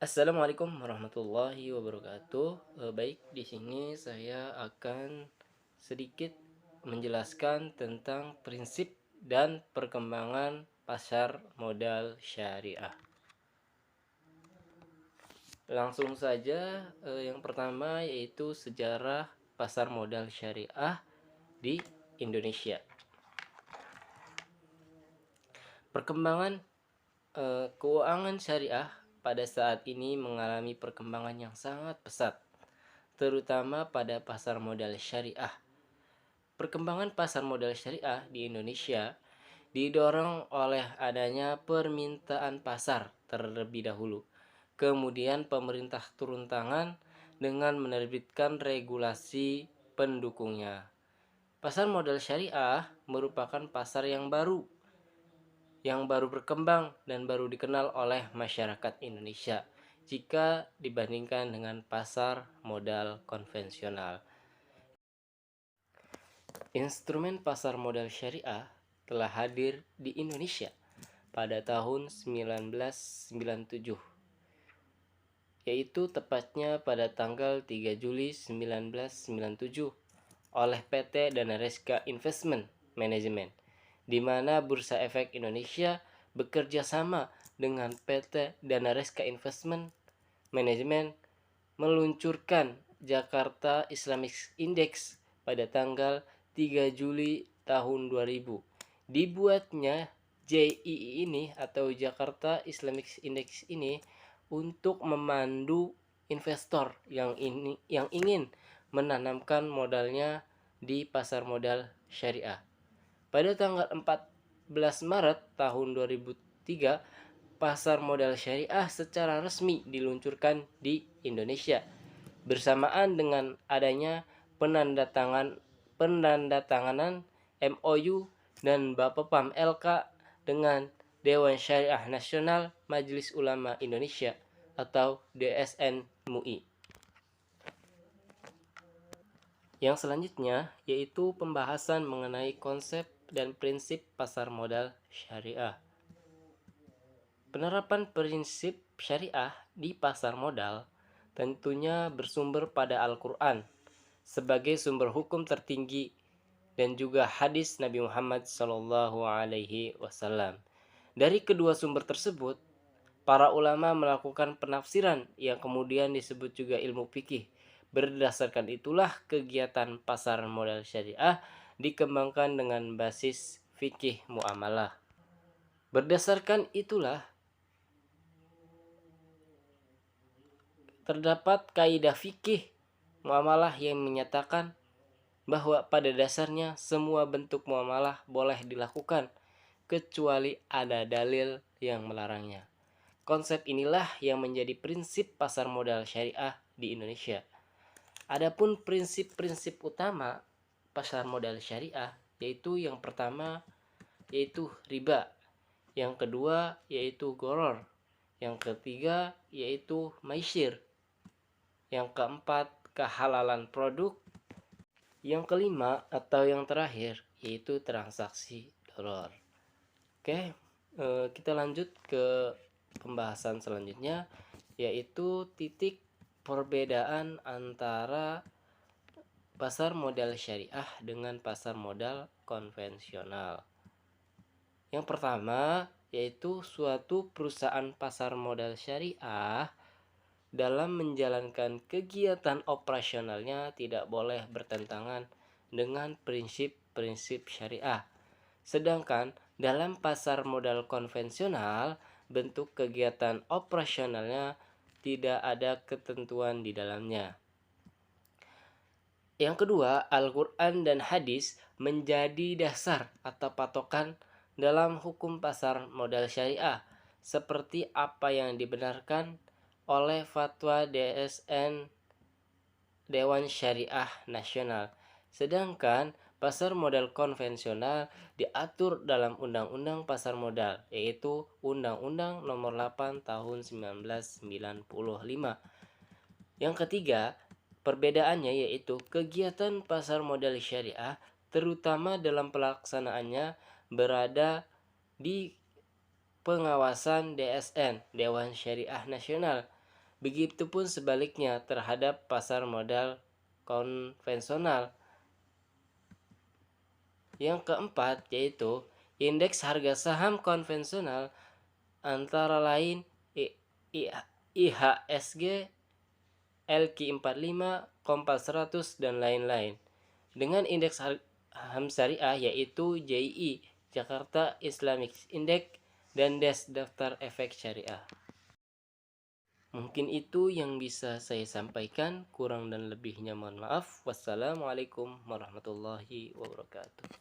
Assalamualaikum warahmatullahi wabarakatuh. Baik, di sini saya akan sedikit menjelaskan tentang prinsip dan perkembangan pasar modal syariah. Langsung saja, yang pertama yaitu sejarah pasar modal syariah di Indonesia. Perkembangan keuangan syariah pada saat ini mengalami perkembangan yang sangat pesat, terutama pada pasar modal syariah. Perkembangan pasar modal syariah di Indonesia didorong oleh adanya permintaan pasar terlebih dahulu. Kemudian pemerintah turun tangan dengan menerbitkan regulasi pendukungnya. Pasar modal syariah merupakan pasar yang baru berkembang dan baru dikenal oleh masyarakat Indonesia jika dibandingkan dengan pasar modal konvensional. Instrumen pasar modal syariah telah hadir di Indonesia pada tahun 1997, yaitu tepatnya pada tanggal 3 Juli 1997 oleh PT Danareska Investment Management, di mana Bursa Efek Indonesia bekerja sama dengan PT Danareska Investment Management meluncurkan Jakarta Islamic Index pada tanggal 3 Juli tahun 2000. Dibuatnya JII ini atau Jakarta Islamic Index ini untuk memandu investor yang ingin menanamkan modalnya di pasar modal syariah. Pada tanggal 14 Maret tahun 2003, pasar modal syariah secara resmi diluncurkan di Indonesia bersamaan dengan adanya penandatanganan MOU dan Bapepam LK dengan Dewan Syariah Nasional Majelis Ulama Indonesia atau DSN MUI. Yang selanjutnya yaitu pembahasan mengenai konsep dan prinsip pasar modal syariah. Penerapan prinsip syariah di pasar modal tentunya bersumber pada Al-Quran sebagai sumber hukum tertinggi dan juga hadis Nabi Muhammad SAW. Dari kedua sumber tersebut, para ulama melakukan penafsiran yang kemudian disebut juga ilmu fikih. Berdasarkan itulah kegiatan pasar modal syariah dikembangkan dengan basis fikih muamalah. Berdasarkan itulah terdapat kaidah fikih muamalah yang menyatakan bahwa pada dasarnya semua bentuk muamalah boleh dilakukan kecuali ada dalil yang melarangnya. Konsep inilah yang menjadi prinsip pasar modal syariah di Indonesia. Adapun prinsip-prinsip utama pasar modal syariah yaitu yang pertama yaitu riba, yang kedua yaitu goror, yang ketiga yaitu maisir, yang keempat kehalalan produk, yang kelima atau yang terakhir yaitu transaksi doror. Oke, kita lanjut ke pembahasan selanjutnya yaitu titik perbedaan antara pasar modal syariah dengan pasar modal konvensional. Yang pertama yaitu suatu perusahaan pasar modal syariah dalam menjalankan kegiatan operasionalnya tidak boleh bertentangan dengan prinsip-prinsip syariah. Sedangkan dalam pasar modal konvensional, bentuk kegiatan operasionalnya tidak ada ketentuan di dalamnya. Yang kedua, Al-Quran dan hadis menjadi dasar atau patokan dalam hukum pasar modal syariah, seperti apa yang dibenarkan oleh fatwa DSN Dewan Syariah Nasional. Sedangkan pasar modal konvensional diatur dalam Undang-Undang Pasar Modal, yaitu Undang-Undang Nomor 8 Tahun 1995. Yang ketiga, perbedaannya yaitu kegiatan pasar modal syariah terutama dalam pelaksanaannya berada di pengawasan DSN, Dewan Syariah Nasional, Begitupun sebaliknya terhadap pasar modal konvensional. Yang keempat yaitu indeks harga saham konvensional antara lain IHSG, LQ45, Kompas 100 dan lain-lain. Dengan indeks saham syariah yaitu JI, Jakarta Islamic Index, dan DES Daftar Efek Syariah. Mungkin itu yang bisa saya sampaikan, kurang dan lebihnya mohon maaf. Wassalamualaikum warahmatullahi wabarakatuh.